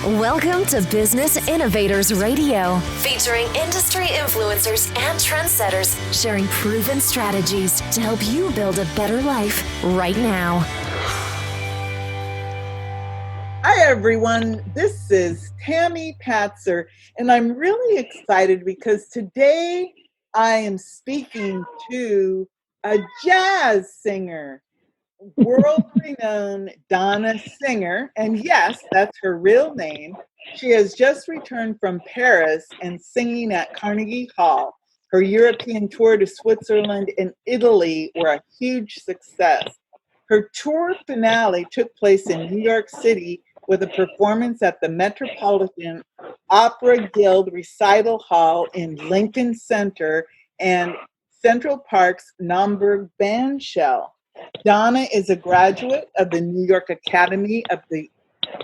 Welcome to Business Innovators Radio, featuring industry influencers and trendsetters sharing proven strategies to help you build a better life right now. Hi, everyone. This is Tammy Patzer, and I'm really excited because today I am speaking to a jazz singer, world-renowned Donna Singer, and yes, that's her real name. She has just returned from Paris and singing at Carnegie Hall. Her European tour to Switzerland and Italy were a huge success. Her tour finale took place in New York City with a performance at the Metropolitan Opera Guild Recital Hall in Lincoln Center and Central Park's Naumburg Bandshell. Donna is a graduate of the New York Academy of the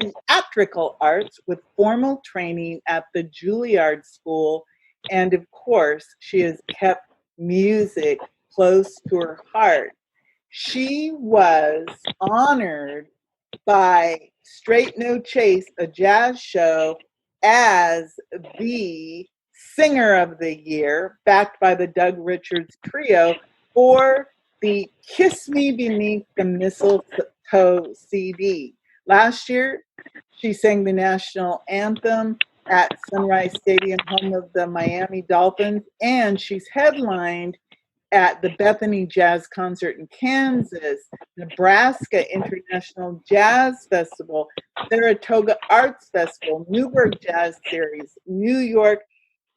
Theatrical Arts with formal training at the Juilliard School, and of course, she has kept music close to her heart. She was honored by Straight No Chase, a jazz show, as the Singer of the Year, backed by the Doug Richards Trio, for the Kiss Me Beneath the Mistletoe CD. Last year, she sang the national anthem at Sunrise Stadium, home of the Miami Dolphins, and she's headlined at the Bethany Jazz Concert in Kansas, Nebraska International Jazz Festival, Saratoga Arts Festival, Newburgh Jazz Series, New York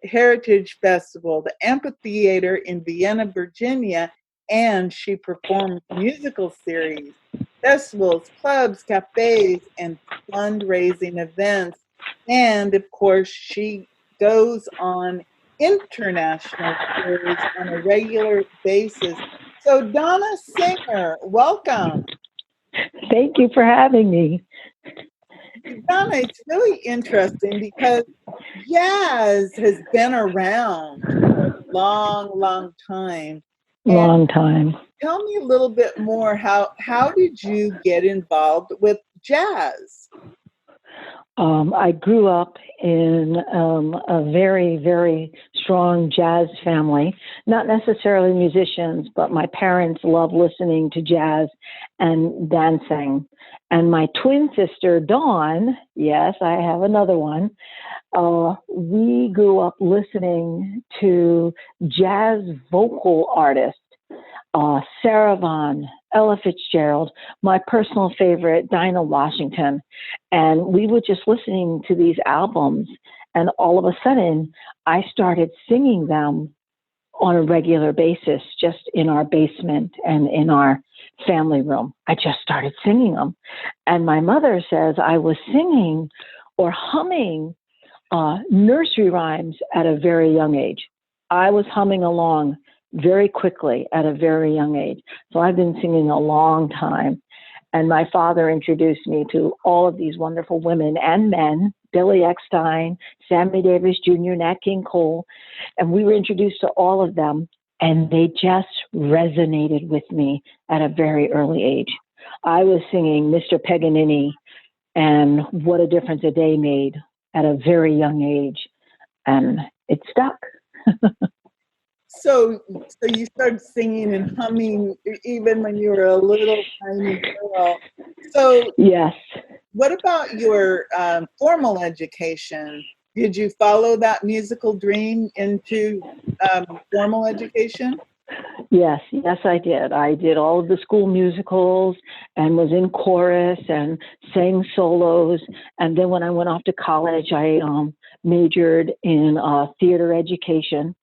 Heritage Festival, the Amphitheater in Vienna, Virginia, and she performed musical series, festivals, clubs, cafes, and fundraising events. And of course, she goes on international tours on a regular basis. So Donna Singer, welcome. Thank you for having me. Donna, it's really interesting because jazz has been around for a long, long time. Long time. Tell me a little bit more. How did you get involved with jazz? I grew up in a very, very strong jazz family. Not necessarily musicians, but my parents loved listening to jazz and dancing. And my twin sister, Dawn, yes, I have another one, we grew up listening to jazz vocal artists, Sarah Vaughan, Ella Fitzgerald, my personal favorite, Dinah Washington. And we were just listening to these albums, and all of a sudden, I started singing them on a regular basis, just in our basement and in our family room. I just started singing them. And my mother says I was singing or humming nursery rhymes at a very young age. I was humming along very quickly at a very young age. So I've been singing a long time. And my father introduced me to all of these wonderful women and men, Billy Eckstein, Sammy Davis Jr., Nat King Cole. And we were introduced to all of them, and they just resonated with me at a very early age. I was singing Mr. Paganini and What a Difference a Day Made at a very young age, and it stuck. So you started singing and humming even when you were a little tiny girl. So yes. What about your formal education? Did you follow that musical dream into formal education? Yes, I did. I did all of the school musicals and was in chorus and sang solos. And then when I went off to college, I majored in theater education.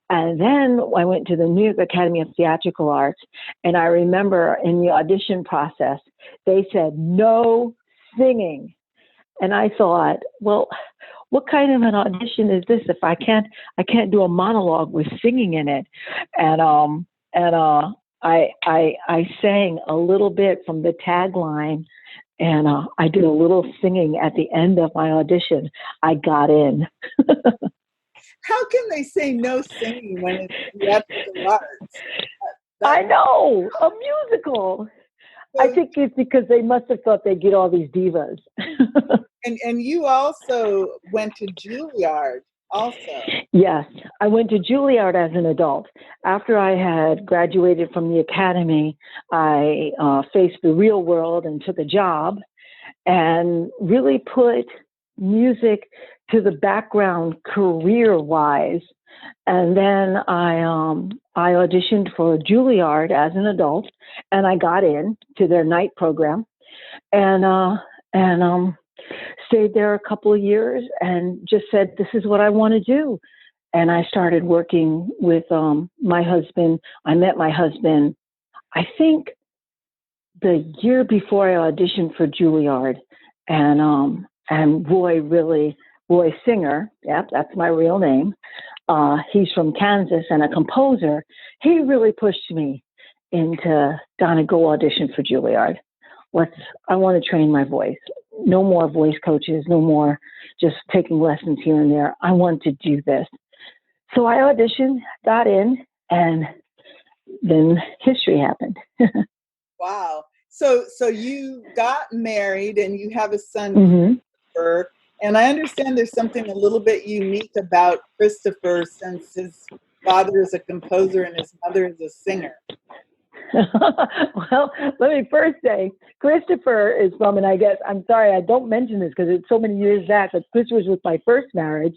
And then I went to the New York Academy of Theatrical Arts. And I remember in the audition process, they said, no singing. And I thought, well, what kind of an audition is this if I can't do a monologue with singing in it? And I sang a little bit from the tagline, and I did a little singing at the end of my audition. I got in. How can they say no singing when it's theatrical arts? I know, a musical. I think it's because they must have thought they'd get all these divas. And you also went to Juilliard also. Yes, I went to Juilliard as an adult. After I had graduated from the academy, I faced the real world and took a job and really put music to the background career-wise. And then I auditioned for Juilliard as an adult, and I got in to their night program, and stayed there a couple of years, and just said, "This is what I want to do." And I started working with my husband. I met my husband, I think, the year before I auditioned for Juilliard, and Roy Singer, yep, that's my real name. He's from Kansas and a composer. He really pushed me into, Donna, go audition for Juilliard. I want to train my voice. No more voice coaches, no more just taking lessons here and there. I want to do this. So I auditioned, got in, and then history happened. Wow. So you got married and you have a son, Mm-hmm. Christopher. And I understand there's something a little bit unique about Christopher, since his father is a composer and his mother is a singer. Well, let me first say, Christopher is from, and I'm sorry, I don't mention this because it's so many years back, but Christopher was my first marriage.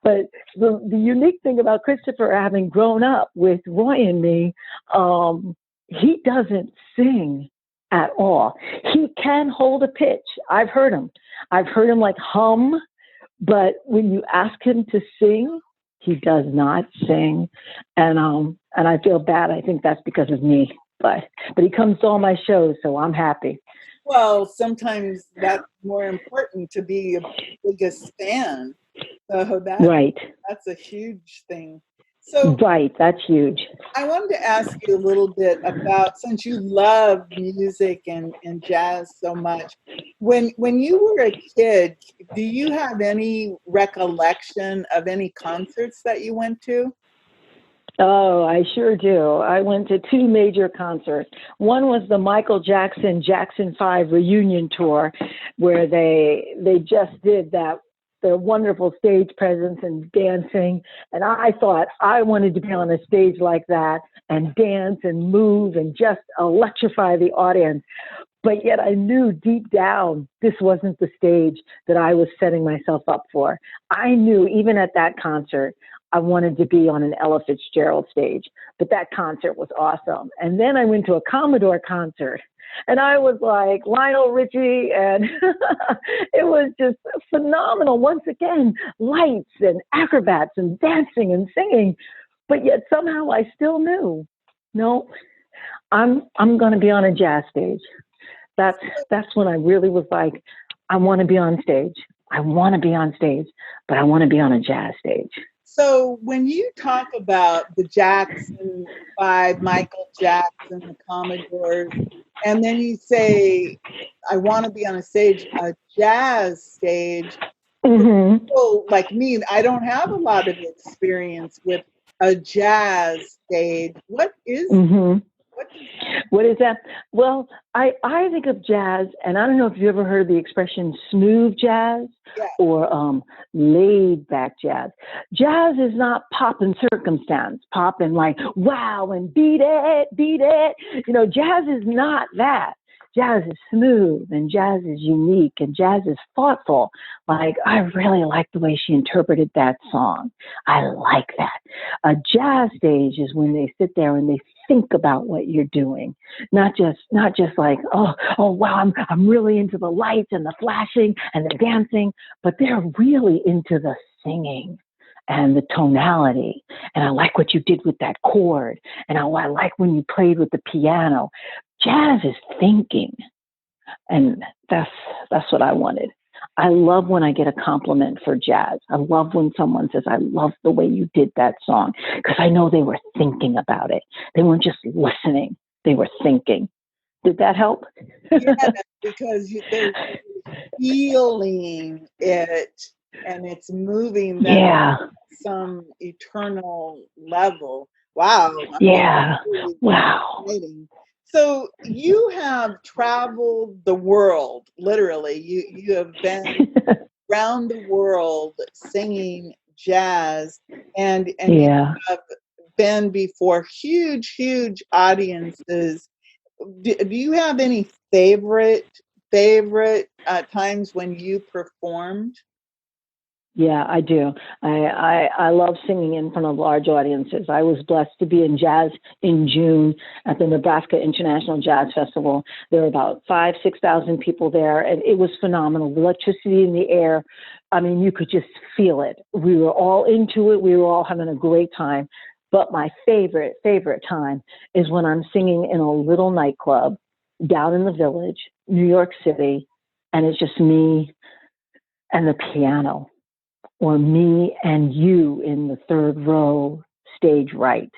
But the unique thing about Christopher, having grown up with Roy and me, he doesn't sing at all. He can hold a pitch. I've heard him like hum, but when you ask him to sing, he does not sing. And I feel bad. I think that's because of me. But he comes to all my shows, so I'm happy. Well, sometimes that's more important, to be a biggest fan. So Right. that's a huge thing. So Right, that's huge. I wanted to ask you a little bit about, since you love music and jazz so much, when you were a kid, do you have any recollection of any concerts that you went to? Oh, I sure do. I went to two major concerts. One was the Michael Jackson 5 reunion tour, where they just did that, their wonderful stage presence and dancing. And I thought I wanted to be on a stage like that and dance and move and just electrify the audience. But yet I knew deep down this wasn't the stage that I was setting myself up for. I knew even at that concert, I wanted to be on an Ella Fitzgerald stage, but that concert was awesome. And then I went to a Commodore concert, and I was like Lionel Richie, and it was just phenomenal. Once again, lights and acrobats and dancing and singing, but yet somehow I still knew, no, I'm going to be on a jazz stage. That's when I really was like, I want to be on stage. I want to be on stage, but I want to be on a jazz stage. So when you talk about the Jackson 5, Michael Jackson, the Commodores, and then you say, I want to be on a jazz stage, Mm-hmm. people like me, I don't have a lot of experience with a jazz stage. What is Mm-hmm. what is that? What is that? Well, I think of jazz, and I don't know if you ever heard the expression smooth jazz Yeah. or laid back jazz. Jazz is not pop and circumstance, pop and like, wow, and beat it. You know, jazz is not that. Jazz is smooth, and jazz is unique, and jazz is thoughtful. Like, I really like the way she interpreted that song. I like that. A jazz stage is when they sit there and they think about what you're doing, not just like, oh wow, I'm really into the lights and the flashing and the dancing, but they're really into the singing and the tonality. And I like what you did with that chord, and I like when you played with the piano. Jazz is thinking, and that's what I wanted. I love when I get a compliment for jazz. I love when someone says, I love the way you did that song, because I know they were thinking about it. They weren't just listening. They were thinking. Did that help? Yeah, because they're feeling it, and it's moving them Yeah. to some eternal level. Wow. Yeah. Really Wow. exciting. So you have traveled the world, literally. You have been around the world singing jazz, and you Yeah. have been before huge audiences. Do you have any favorite times when you performed? Yeah, I do. I love singing in front of large audiences. I was blessed to be in jazz in June at the Nebraska International Jazz Festival. There were about 6,000 people there, and it was phenomenal. The electricity in the air, I mean, you could just feel it. We were all into it. We were all having a great time. But my favorite time is when I'm singing in a little nightclub down in the Village, New York City, and it's just me and the piano, or me and you in the third row, stage right.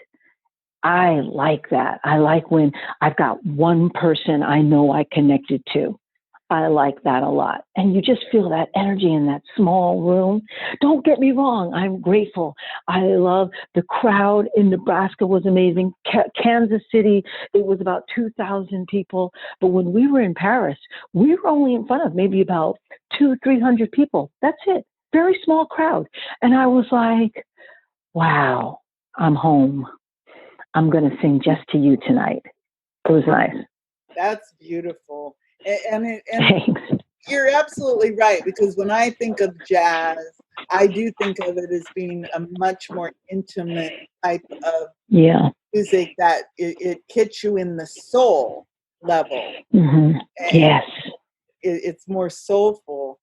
I like that. I like when I've got one person I know I connected to. I like that a lot. And you just feel that energy in that small room. Don't get me wrong. I'm grateful. I love the crowd in Nebraska was amazing. Kansas City, it was about 2,000 people. But when we were in Paris, we were only in front of maybe about 300 people. That's it. Very small crowd. And I was like, wow, I'm home. I'm going to sing just to you tonight. It was nice. That's beautiful. And Thanks. you're absolutely right, because when I think of jazz, I do think of it as being a much more intimate type of music that it hits you in the soul level. Mm-hmm. Yes. It's more soulful.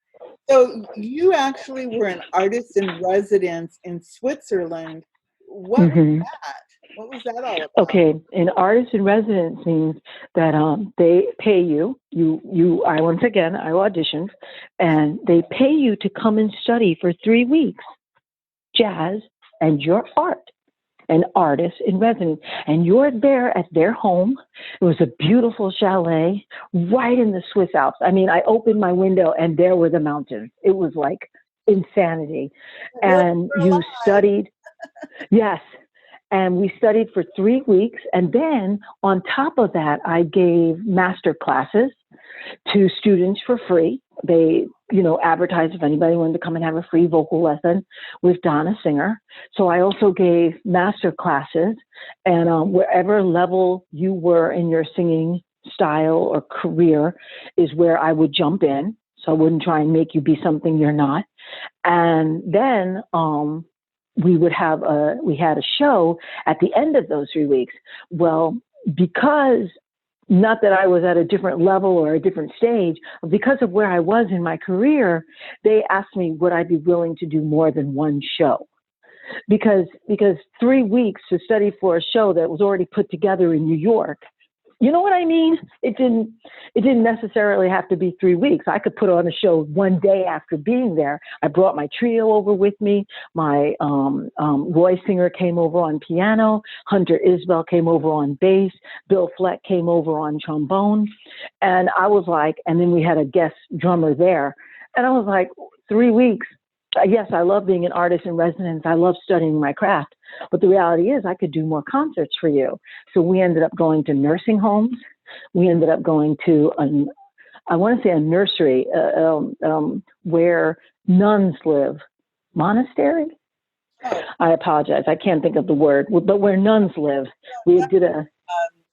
So you actually were an artist in residence in Switzerland. What was that? What was that all about? Okay, an artist in residence means that they pay you. I auditioned, and they pay you to come and study for 3 weeks, jazz and your art. An artist in residence, and you're there at their home. It was a beautiful chalet right in the Swiss Alps. I mean, I opened my window and there were the mountains. It was like insanity. And you studied, yes. And we studied for 3 weeks. And then on top of that, I gave master classes to students for free. They, advertised if anybody wanted to come and have a free vocal lesson with Donna Singer. So I also gave master classes, and wherever level you were in your singing style or career is where I would jump in. So I wouldn't try and make you be something you're not. And then, we had a show at the end of those 3 weeks. Well, because not that I was at a different level or a different stage, because of where I was in my career, they asked me, would I be willing to do more than one show? Because 3 weeks to study for a show that was already put together in New York, you know what I mean? It didn't necessarily have to be 3 weeks. I could put on a show one day after being there. I brought my trio over with me. My Roy Singer came over on piano. Hunter Isbell came over on bass. Bill Fleck came over on trombone. And I was like, and then we had a guest drummer there. And I was like, 3 weeks. Yes, I love being an artist in residence. I love studying my craft. But the reality is I could do more concerts for you. So we ended up going to nursing homes. We ended up going to, a nursery where nuns live. Monastery? I apologize. I can't think of the word, but where nuns live. We did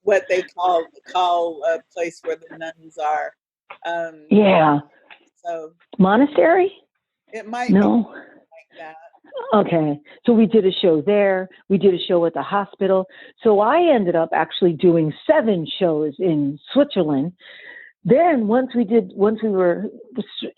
what they call a place where the nuns are. So monastery? It might no. be like that. Okay. So we did a show there. We did a show at the hospital. So I ended up actually doing 7 shows in Switzerland. Then once we were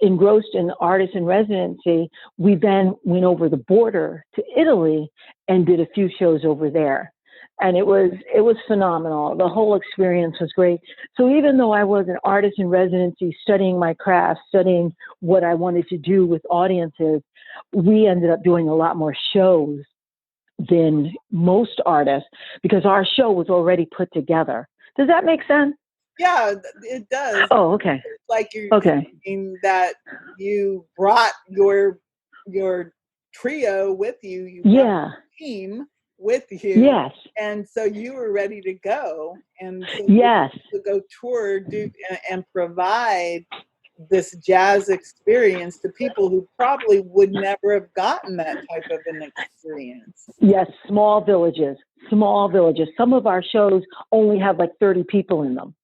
engrossed in artist in residency, we then went over the border to Italy and did a few shows over there. And it was phenomenal. The whole experience was great. So even though I was an artist in residency, studying my craft, studying what I wanted to do with audiences, we ended up doing a lot more shows than most artists because our show was already put together. Does that make sense? Yeah, it does. Oh, okay. It's like you're saying that you brought your trio with you. You brought your team with you. Yes. And so you were ready to go. And so Yes. to go tour, and provide this jazz experience to people who probably would never have gotten that type of an experience. Yes, small villages. Some of our shows only had like 30 people in them.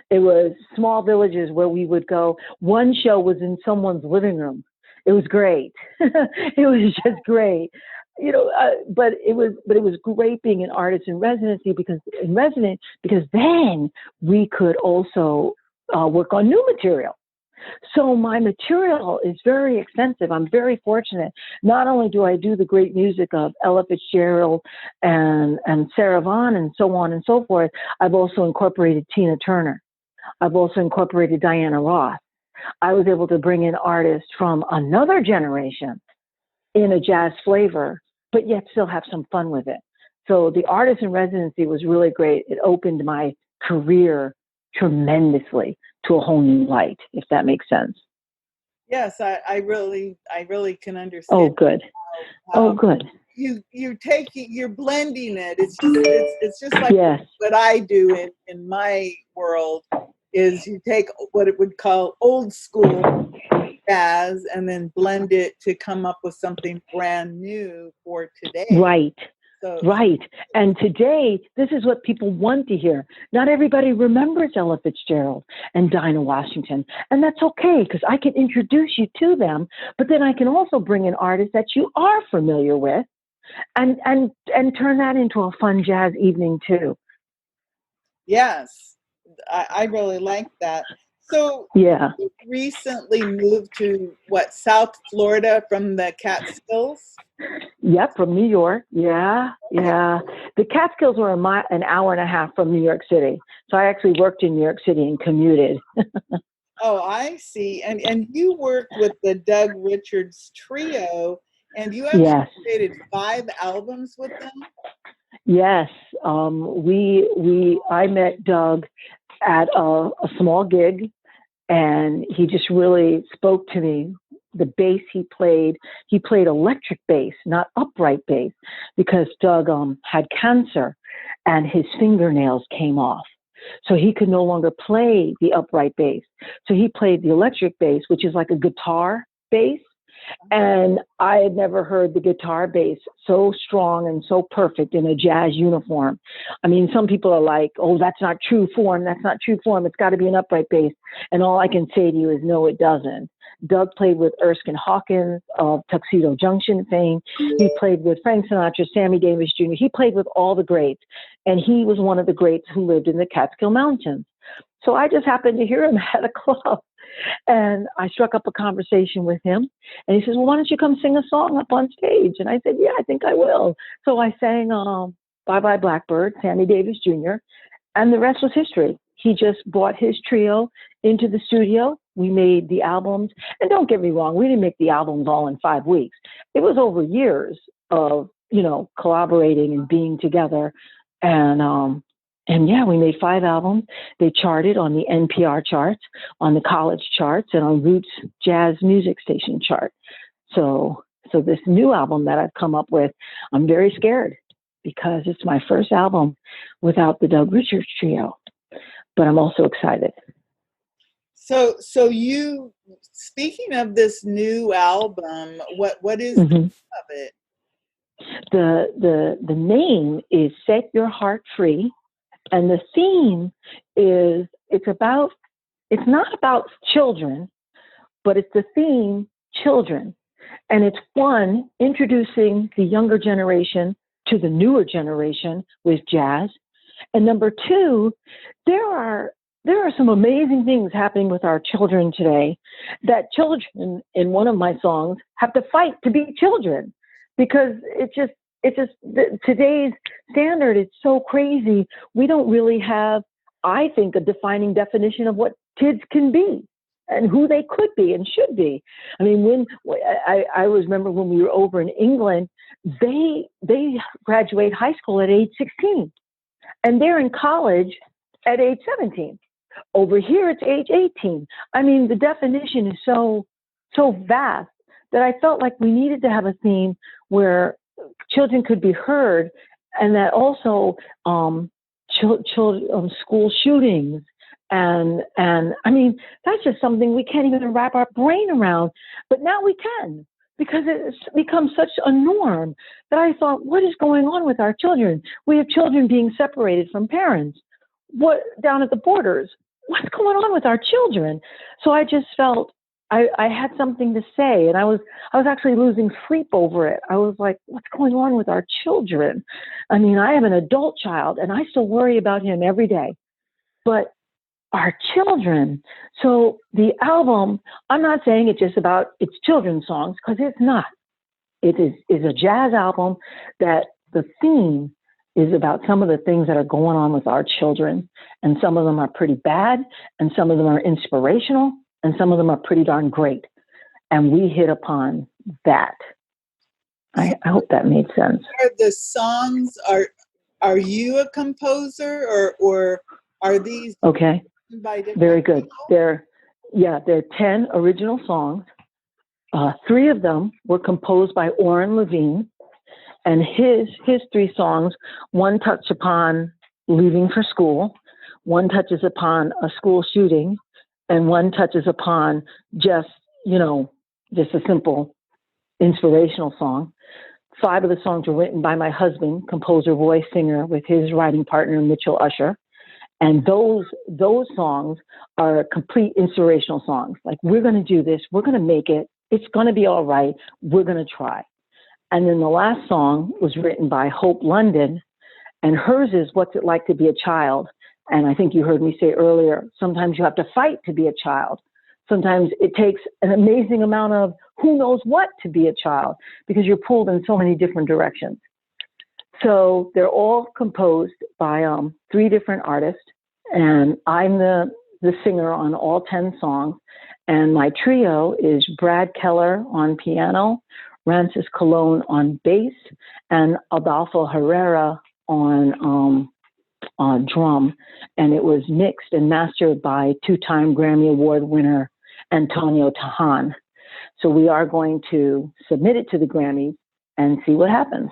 It was small villages where we would go. One show was in someone's living room. It was great. It was just great. But it was great being an artist in residency because then we could also work on new material. So my material is very extensive. I'm very fortunate. Not only do I do the great music of Ella Fitzgerald and Sarah Vaughan and so on and so forth, I've also incorporated Tina Turner. I've also incorporated Diana Ross. I was able to bring in artists from another generation in a jazz flavor, but yet still have some fun with it. So the artist in residency was really great. It opened my career tremendously to a whole new light, if that makes sense. Yes, I really can understand. Oh, good. Good. You're blending it. It's just like yes. what I do in my world is you take what it would call old school jazz and then blend it to come up with something brand new for today. Right. Right. And today, this is what people want to hear. Not everybody remembers Ella Fitzgerald and Dinah Washington. And that's okay, because I can introduce you to them, but then I can also bring in artists that you are familiar with and turn that into a fun jazz evening too. Yes, I really like that. So yeah. You recently moved to South Florida from the Catskills? Yep, from New York. Yeah. The Catskills were an hour and a half from New York City. So I actually worked in New York City and commuted. Oh, I see. And you worked with the Doug Richards Trio, and you actually created 5 albums with them? Yes. I met Doug at a small gig, and he just really spoke to me. The bass he played electric bass, not upright bass, because Doug had cancer and his fingernails came off. So he could no longer play the upright bass. So he played the electric bass, which is like a guitar bass. And I had never heard the guitar bass so strong and so perfect in a jazz uniform. I mean, some people are like, oh, that's not true form. That's not true form. It's got to be an upright bass. And all I can say to you is, no, it doesn't. Doug played with Erskine Hawkins of Tuxedo Junction fame. He played with Frank Sinatra, Sammy Davis Jr. He played with all the greats. And he was one of the greats who lived in the Catskill Mountains. So I just happened to hear him at a club. And I struck up a conversation with him. And he says, well, why don't you come sing a song up on stage? And I said, yeah, I think I will. So I sang Bye Bye Blackbird, Sammy Davis Jr., and the rest was history. He just brought his trio into the studio. We made the albums. And don't get me wrong, we didn't make the albums all in 5 weeks. It was over years of, collaborating and being together. And yeah, we made 5 albums. They charted on the NPR charts, on the college charts, and on Roots Jazz Music Station chart. So this new album that I've come up with, I'm very scared because it's my first album without the Doug Richards Trio. But I'm also excited. So you, speaking of this new album, what is the name of it? The name is Set Your Heart Free. And the theme is, it's not about children, but it's the theme, children. And it's one, introducing the younger generation to the newer generation with jazz. And number 2, there are some amazing things happening with our children today, that children in one of my songs have to fight to be children, because today's standard, it's so crazy. We don't really have, I think, a defining definition of what kids can be and who they could be and should be. I mean, I remember when we were over in England, they graduate high school at age 16, and they're in college at age 17. Over here, it's age 18. I mean, the definition is so vast that I felt like we needed to have a theme where children could be heard and that also school shootings. And I mean, that's just something we can't even wrap our brain around. But now we can, because it's become such a norm that I thought, what is going on with our children? We have children being separated from parents. What down at the borders? What's going on with our children? So I just felt I had something to say, and I was actually losing sleep over it. I was like, what's going on with our children? I mean, I have an adult child, and I still worry about him every day. But our children. So the album, I'm not saying it's just about it's children's songs, because it's not. It is a jazz album that the theme is about some of the things that are going on with our children. And some of them are pretty bad, and some of them are inspirational, and some of them are pretty darn great. And we hit upon that. I hope that made sense. Are the songs, are you a composer, or are these okay? Very good. People? There are 10 original songs. 3 of them were composed by Orrin Levine, and his 3 songs, one touched upon leaving for school, one touches upon a school shooting, and one touches upon just a simple inspirational song. 5 of the songs were written by my husband, composer Roy Singer, with his writing partner Mitchell Usher. And those songs are complete inspirational songs. Like, we're going to do this. We're going to make it. It's going to be all right. We're going to try. And then the last song was written by Hope London, and hers is What's It Like to Be a Child? And I think you heard me say earlier, sometimes you have to fight to be a child. Sometimes it takes an amazing amount of who knows what to be a child, because you're pulled in so many different directions. So they're all composed by 3 different artists, and I'm the singer on all 10 songs. And my trio is Brad Keller on piano, Rancis Colon on bass, and Adolfo Herrera on drum. And it was mixed and mastered by 2-time Grammy Award winner Antonio Tahan. So we are going to submit it to the Grammys and see what happens.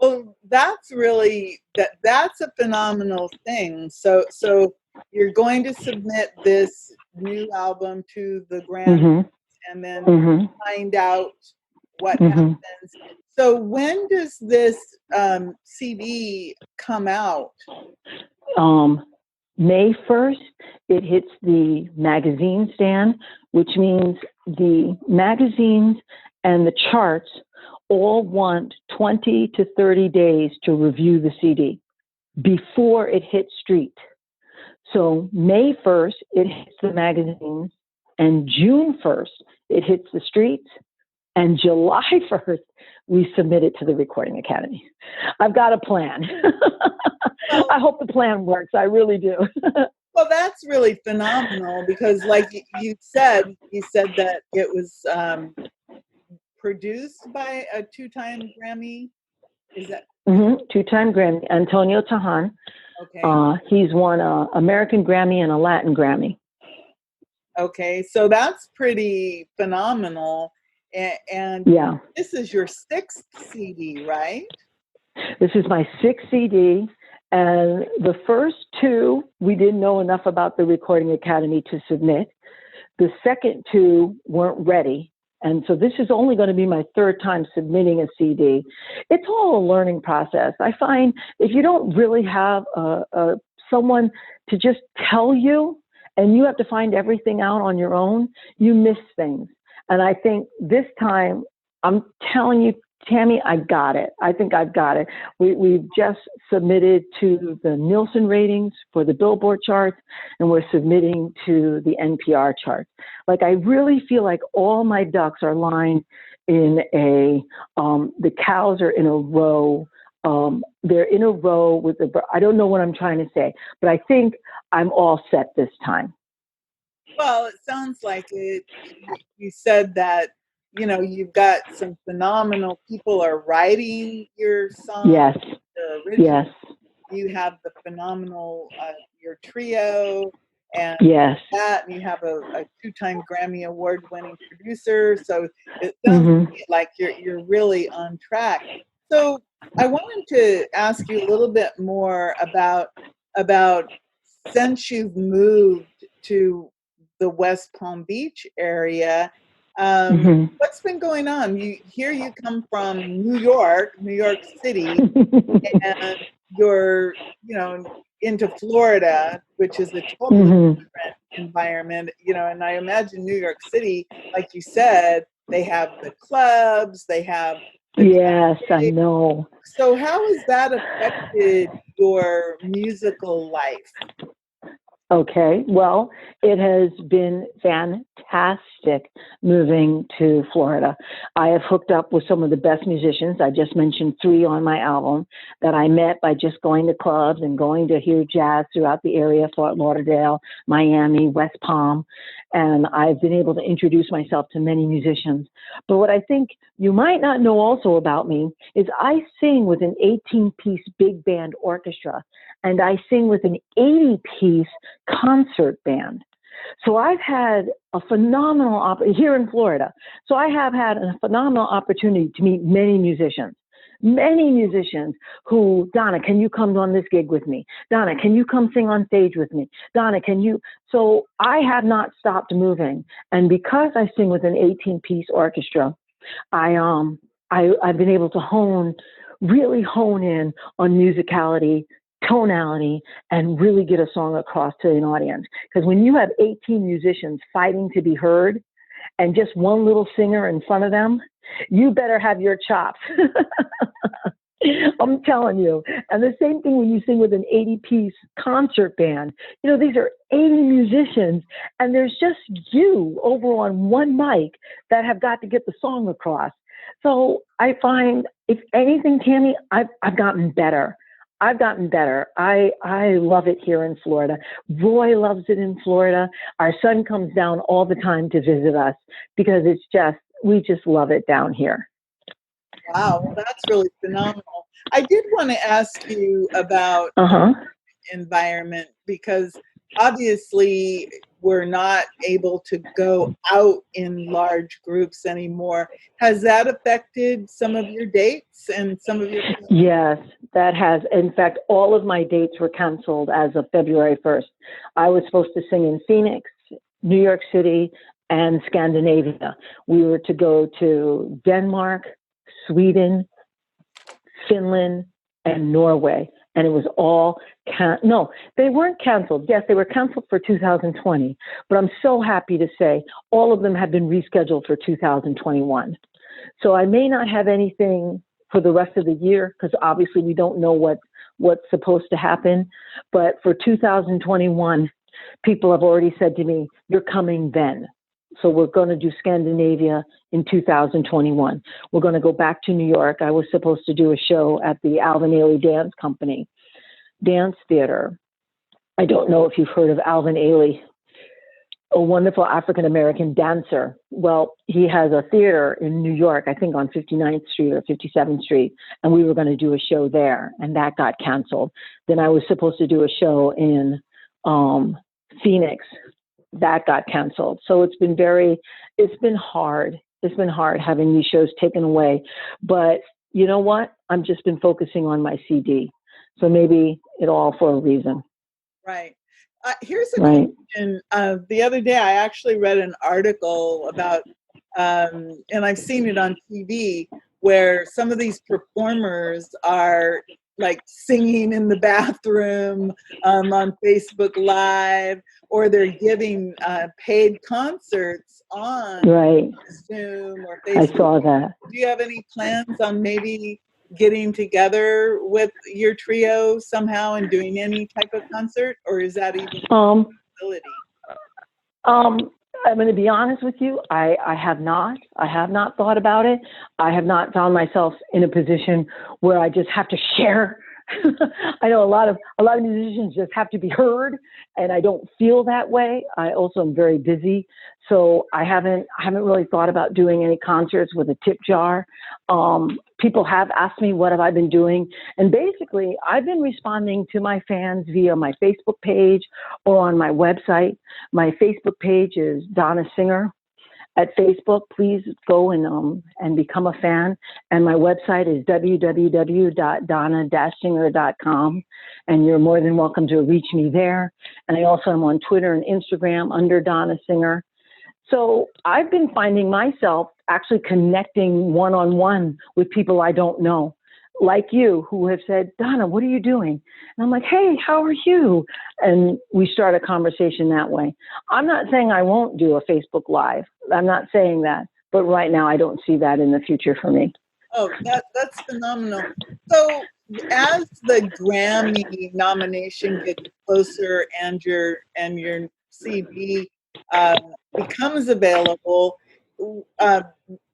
Well, that's really that's a phenomenal thing. So you're going to submit this new album to the Grammys, and then find out what happens. So when does this CD come out? May 1st, it hits the magazine stand, which means the magazines and the charts all want 20 to 30 days to review the CD before it hits street. So May 1st, it hits the magazines, and June 1st, it hits the streets, and July 1st, we submit it to the Recording Academy. I've got a plan. I hope the plan works. I really do. Well, that's really phenomenal, because like you said that it was produced by a 2-time Grammy. Is that? 2-time Grammy, Antonio Tahan. Okay. He's won an American Grammy and a Latin Grammy. Okay, so that's pretty phenomenal. And yeah, this is your 6th CD, right? This is my 6th CD. And the first 2, we didn't know enough about the Recording Academy to submit. The second 2 weren't ready. And so this is only going to be my 3rd time submitting a CD. It's all a learning process. I find if you don't really have someone to just tell you, and you have to find everything out on your own, you miss things. And I think this time, I'm telling you, Tammy, I got it. I think I've got it. We've just submitted to the Nielsen ratings for the Billboard charts, and we're submitting to the NPR charts. Like, I really feel like all my ducks are lined in the cows are in a row. They're in a row with I don't know what I'm trying to say, but I think I'm all set this time. Well, it sounds like it. You said that, you've got some phenomenal people are writing your songs. Yes. Yes. You have the phenomenal, your trio, and yes. that, and you have a 2-time Grammy Award winning producer. So it sounds like you're really on track. So I wanted to ask you a little bit more about since you've moved to the West Palm Beach area. Hmm. What's been going on? You come from New York City, and you're, into Florida, which is a totally Hmm. different environment, and I imagine New York City, like you said, they have the clubs, they have the Yes, I traffic. know. So how has that affected your musical life? Okay, well, it has been fantastic moving to Florida. I have hooked up with some of the best musicians. I just mentioned 3 on my album that I met by just going to clubs and going to hear jazz throughout the area, Fort Lauderdale, Miami, West Palm. And I've been able to introduce myself to many musicians. But what I think you might not know also about me is I sing with an 18-piece big band orchestra, and I sing with an 80-piece concert band. So I've had a phenomenal here in Florida. So I have had a phenomenal opportunity to meet many musicians who, Donna, can you come on this gig with me? Donna, can you come sing on stage with me? Donna, can you? So I have not stopped moving. And because I sing with an 18-piece orchestra, I've been able to really hone in on musicality, tonality, and really get a song across to an audience. Because when you have 18 musicians fighting to be heard and just one little singer in front of them, you better have your chops. I'm telling you. And the same thing when you sing with an 80-piece concert band. These are 80 musicians, and there's just you over on one mic that have got to get the song across. So I find, if anything, Tammy, I've gotten better. I love it here in Florida. Roy loves it in Florida. Our son comes down all the time to visit us because we just love it down here. Wow, well, that's really phenomenal. I did want to ask you about environment, because obviously we're not able to go out in large groups anymore. Has that affected some of your dates and some of your plans? Yes, that has. In fact, all of my dates were canceled as of February 1st. I was supposed to sing in Phoenix, New York City, and Scandinavia. We were to go to Denmark, Sweden, Finland, and Norway. And it was all, no, they weren't canceled. Yes, they were canceled for 2020. But I'm so happy to say all of them have been rescheduled for 2021. So I may not have anything for the rest of the year, because obviously we don't know what's supposed to happen. But for 2021, people have already said to me, you're coming then. So we're going to do Scandinavia in 2021. We're going to go back to New York. I was supposed to do a show at the Alvin Ailey Dance Company, Dance Theater. I don't know if you've heard of Alvin Ailey, a wonderful African-American dancer. Well, he has a theater in New York, I think on 59th Street or 57th Street, and we were going to do a show there, and that got canceled. Then I was supposed to do a show in Phoenix. That got canceled. So it's been hard. It's been hard having these shows taken away. But you know what? I've just been focusing on my CD. So maybe it all for a reason. Right. Here's a question. The other day, I actually read an article about, and I've seen it on TV, where some of these performers are like singing in the bathroom, on Facebook Live, or they're giving paid concerts on Zoom or Facebook. I saw that. Do you have any plans on maybe getting together with your trio somehow and doing any type of concert, or is that even a possibility? I'm going to be honest with you. I have not thought about it. I have not found myself in a position where I just have to share. I know a lot of musicians just have to be heard, and I don't feel that way. I also am very busy, so I haven't really thought about doing any concerts with a tip jar. People have asked me what have I been doing, and basically I've been responding to my fans via my Facebook page or on my website. My Facebook page is Donna Singer, at Facebook, please go and become a fan. And my website is www.donna-singer.com. And you're more than welcome to reach me there. And I also am on Twitter and Instagram under Donna Singer. So I've been finding myself actually connecting one-on-one with people I don't know, like you, who have said, Donna, what are you doing? And I'm like, hey, how are you? And we start a conversation that way. I'm not saying I won't do a Facebook Live. I'm not saying that. But right now, I don't see that in the future for me. Oh, that's phenomenal. So as the Grammy nomination gets closer and your CD becomes available,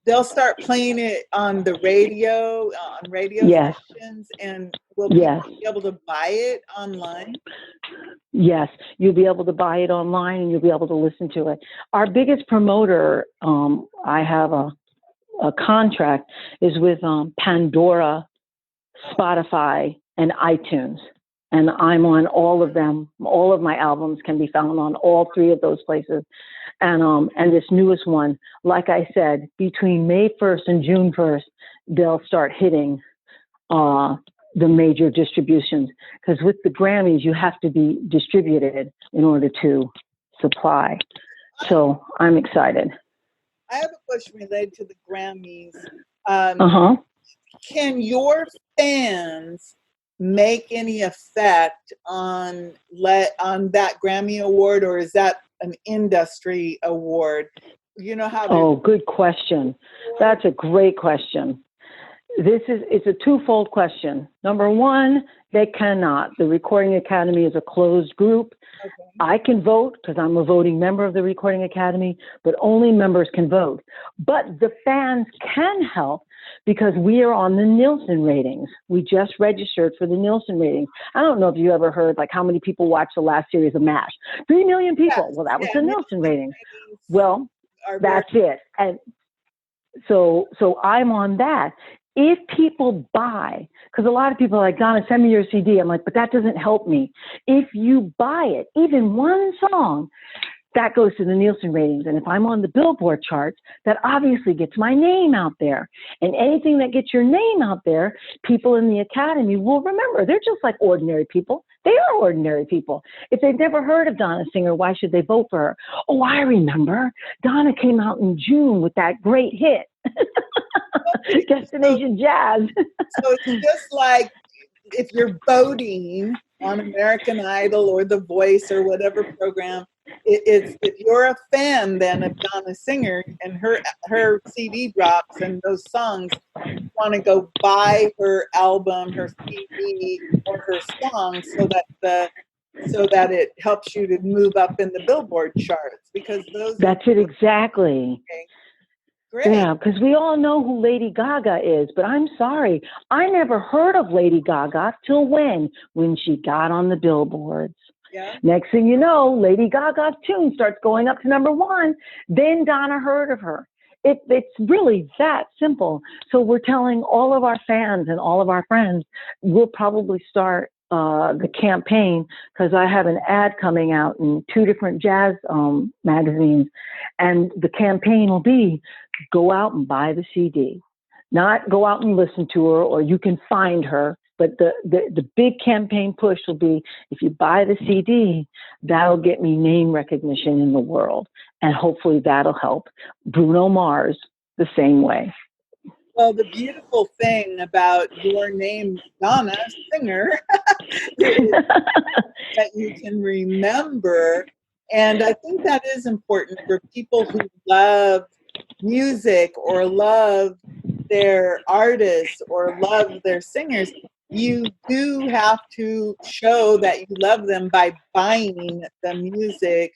they'll start playing it on the radio, on radio Yes. stations, and will people be able to buy it online? Yes, you'll be able to buy it online and you'll be able to listen to it. Our biggest promoter, I have a contract, is with Pandora, Spotify, and iTunes. And I'm on all of them. All of my albums can be found on all three of those places. And this newest one, like I said, between May 1st and June 1st, they'll start hitting the major distributions. Because with the Grammys, you have to be distributed in order to supply. So I'm excited. I have a question related to the Grammys. Can your fans make any effect on that Grammy award, or is that an industry award? You know how? Oh, good question. That's a great question. It's a twofold question. Number one, they cannot. The Recording Academy is a closed group. Okay. I can vote because I'm a voting member of the Recording Academy, but only members can vote. But the fans can help because we are on the Nielsen ratings. We just registered for the Nielsen ratings. I don't know if you ever heard like how many people watched the last series of MASH. 3 million people. Yes. Well, that was the Nielsen ratings. Well, that's it. And so I'm on that. If people buy, because a lot of people are like, Donna, send me your CD. I'm like, but that doesn't help me. If you buy it, even one song, that goes to the Nielsen ratings. And if I'm on the Billboard charts, that obviously gets my name out there. And anything that gets your name out there, people in the Academy will remember. They're just like ordinary people. They are ordinary people. If they've never heard of Donna Singer, why should they vote for her? Oh, I remember. Donna came out in June with that great hit. Destination Jazz. So it's just like if you're voting on American Idol or The Voice or whatever program, it's if you're a fan then of Donna Singer and her CD drops and those songs, you want to go buy her album, her CD, or her song so that it helps you to move up in the Billboard charts, because that's it exactly. Okay. Great. Yeah, because we all know who Lady Gaga is, but I'm sorry, I never heard of Lady Gaga till when she got on the billboards. Yeah. Next thing you know, Lady Gaga's tune starts going up to #1. Then Donna heard of her. It's really that simple. So we're telling all of our fans and all of our friends, we'll probably start the campaign, because I have an ad coming out in 2 different jazz magazines, and the campaign will be go out and buy the CD, not go out and listen to her, or you can find her. But the big campaign push will be, if you buy the CD, that'll get me name recognition in the world, and hopefully that'll help Bruno Mars the same way. Well, the beautiful thing about your name, Donna Singer, is that you can remember. And I think that is important for people who love music or love their artists or love their singers. You do have to show that you love them by buying the music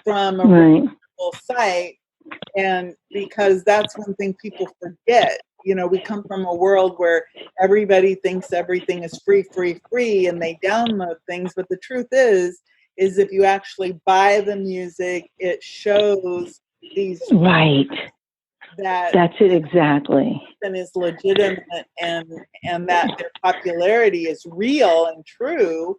from a reputable site. And because that's one thing people forget. You know, we come from a world where everybody thinks everything is free, and they download things. But the truth is if you actually buy the music, it shows these right. That's it exactly. And is legitimate, and that their popularity is real and true.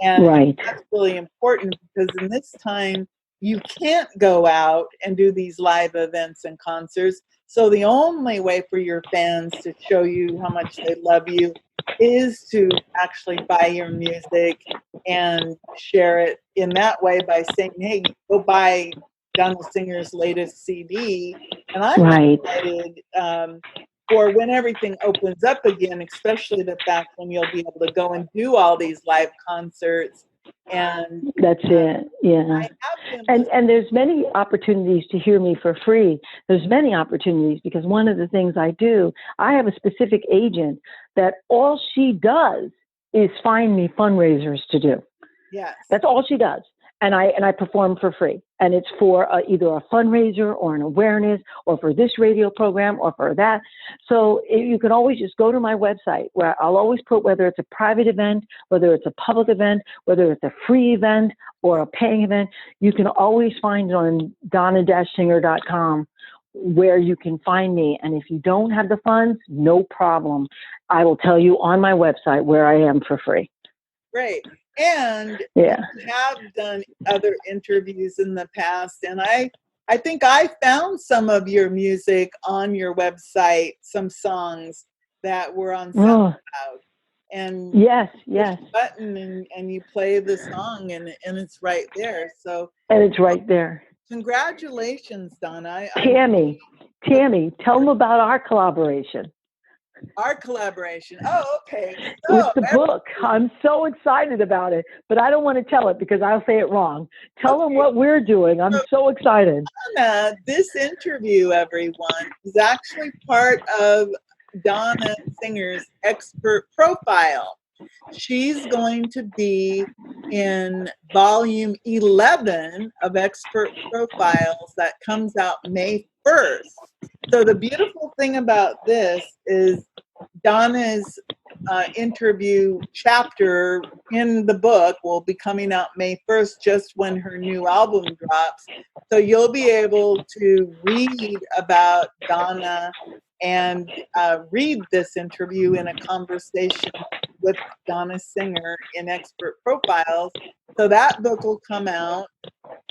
And right. That's really important, because in this time you can't go out and do these live events and concerts. So the only way for your fans to show you how much they love you is to actually buy your music and share it in that way by saying, hey, go buy Donna Singer's latest CD. And I'm excited for when everything opens up again, especially the fact when you'll be able to go and do all these live concerts. And that's it. Yeah. And there's many opportunities to hear me for free. There's many opportunities because one of the things I do, I have a specific agent that all she does is find me fundraisers to do. Yes. That's all she does. And I perform for free. And it's for either a fundraiser or an awareness or for this radio program or for that. So you can always just go to my website where I'll always put whether it's a private event, whether it's a public event, whether it's a free event or a paying event. You can always find it on donna-singer.com where you can find me. And if you don't have the funds, no problem. I will tell you on my website where I am for free. Great. And yeah, you have done other interviews in the past, and I think I found some of your music on your website, some songs that were on SoundCloud. And yes, button and you play the song and it's right there. So and it's right there. Congratulations, Donna. Tammy, tell them about our collaboration. Our collaboration. Oh, okay. So, with the book. I'm so excited about it, but I don't want to tell it because I'll say it wrong. Tell them what we're doing. I'm so excited. Donna, this interview, everyone, is actually part of Donna Singer's expert profile. She's going to be in volume 11 of Expert Profiles that comes out May 1st. So the beautiful thing about this is Donna's interview chapter in the book will be coming out May 1st, just when her new album drops. So you'll be able to read about Donna and read this interview in a conversation with Donna Singer in Expert Profiles. So that book will come out.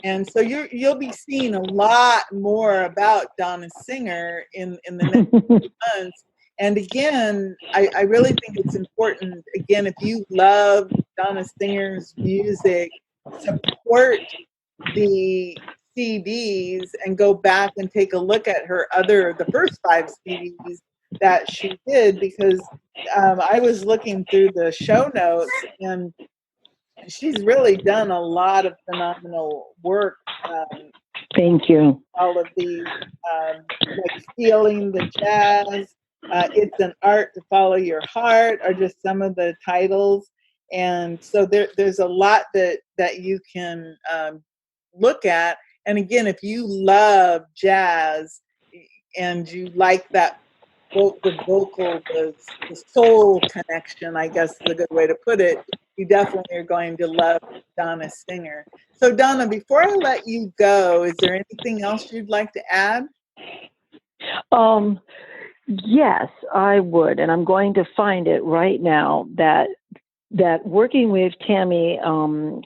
And so you'll be seeing a lot more about Donna Singer in the next few months. And again, I really think it's important, again, if you love Donna Singer's music, support the CDs and go back and take a look at the first 5 CDs that she did, because I was looking through the show notes and she's really done a lot of phenomenal work. Thank you. All of these, like Feeling the Jazz, It's an Art to Follow Your Heart are just some of the titles. And so there's a lot that you can look at. And again, if you love jazz and you like that, the vocal, the soul connection, I guess is a good way to put it, you definitely are going to love Donna Singer. So Donna, before I let you go, is there anything else you'd like to add? Yes, I would. And I'm going to find it right now that working with Tammy,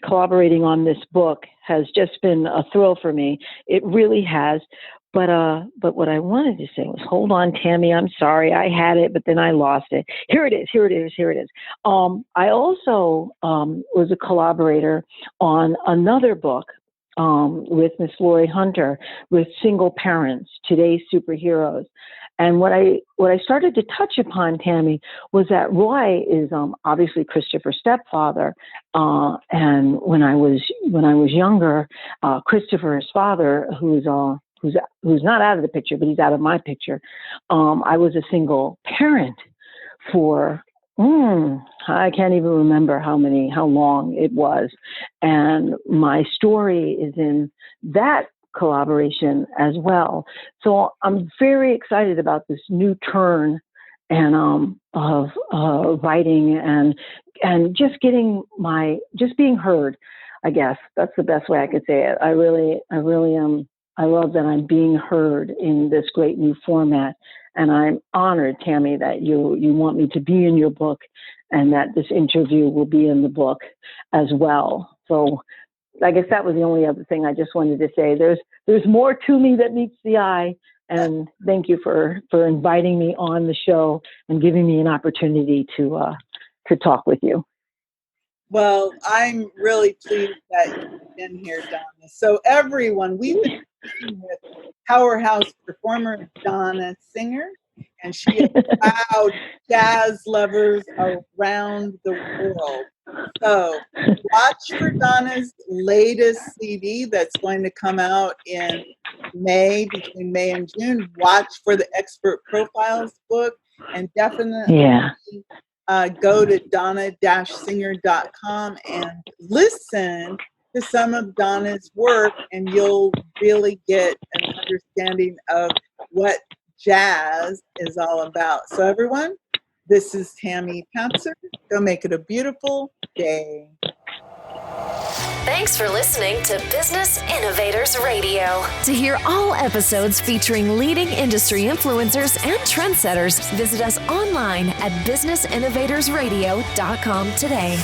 collaborating on this book has just been a thrill for me. It really has. But what I wanted to say was, hold on, Tammy, I'm sorry. I had it, but then I lost it. Here it is. I also was a collaborator on another book with Miss Lori Hunter with Single Parents, Today's Superheroes. And what I started to touch upon, Tammy, was that Roy is obviously Christopher's stepfather, and when I was younger, Christopher's father, who's not out of the picture, but he's out of my picture. I was a single parent for I can't even remember how long it was, and my story is in that collaboration as well. So I'm very excited about this new turn and of writing and just being heard. I guess that's the best way I could say it. I really am. I love that I'm being heard in this great new format, and I'm honored, Tammy, that you want me to be in your book, and that this interview will be in the book as well. So I guess that was the only other thing I just wanted to say. There's more to me that meets the eye. And thank you for inviting me on the show and giving me an opportunity to talk with you. Well, I'm really pleased that you've been here, Donna. So everyone, we've been speaking with Powerhouse performer Donna Singer, and she has wowed jazz lovers around the world. So watch for Donna's latest CD that's going to come out in May, between May and June. Watch for the Expert Profiles book, and definitely go to donna-singer.com and listen to some of Donna's work, and you'll really get an understanding of what jazz is all about. So everyone, this is Tammy Papser. Go make it a beautiful day. Thanks for listening to Business Innovators Radio. To hear all episodes featuring leading industry influencers and trendsetters, visit us online at businessinnovatorsradio.com today.